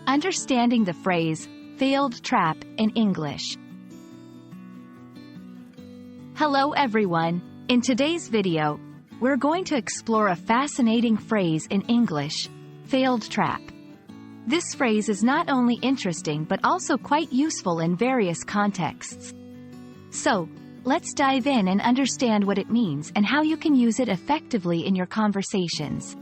Understanding the phrase, failed trap, in English. Hello everyone, in today's video, we're going to explore a fascinating phrase in English, failed trap. This phrase is not only interesting but also quite useful in various contexts. So, let's dive in and understand what it means and how you can use it effectively in your conversations.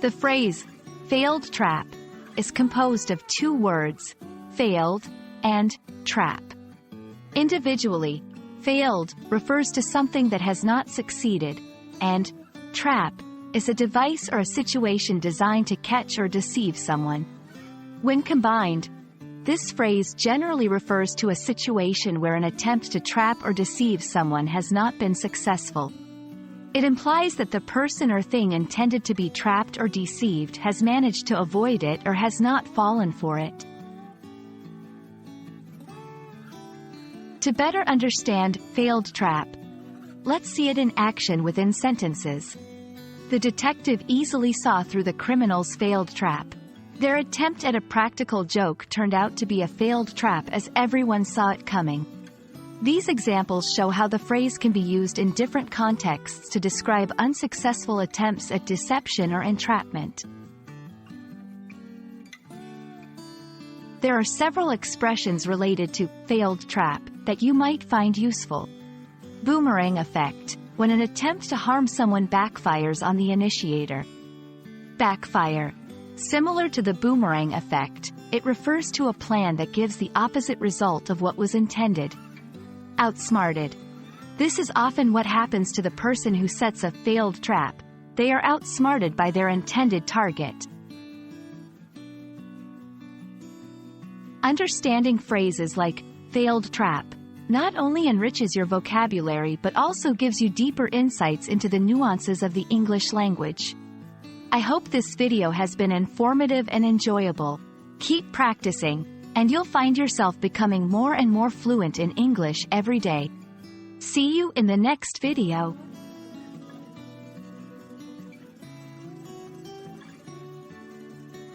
The phrase, failed trap, is composed of two words, failed and trap. Individually, failed refers to something that has not succeeded, and trap is a device or a situation designed to catch or deceive someone. When combined, this phrase generally refers to a situation where an attempt to trap or deceive someone has not been successful. It implies that the person or thing intended to be trapped or deceived has managed to avoid it or has not fallen for it. To better understand failed trap, let's see it in action within sentences. The detective easily saw through the criminal's failed trap. Their attempt at a practical joke turned out to be a failed trap as everyone saw it coming. These examples show how the phrase can be used in different contexts to describe unsuccessful attempts at deception or entrapment. There are several expressions related to failed trap that you might find useful. Boomerang effect, when an attempt to harm someone backfires on the initiator. Backfire. Similar to the boomerang effect, it refers to a plan that gives the opposite result of what was intended. Outsmarted. This is often what happens to the person who sets a failed trap. They are outsmarted by their intended target. Understanding phrases like failed trap not only enriches your vocabulary but also gives you deeper insights into the nuances of the English language. I hope this video has been informative and enjoyable. Keep practicing, and you'll find yourself becoming more and more fluent in English every day. See you in the next video.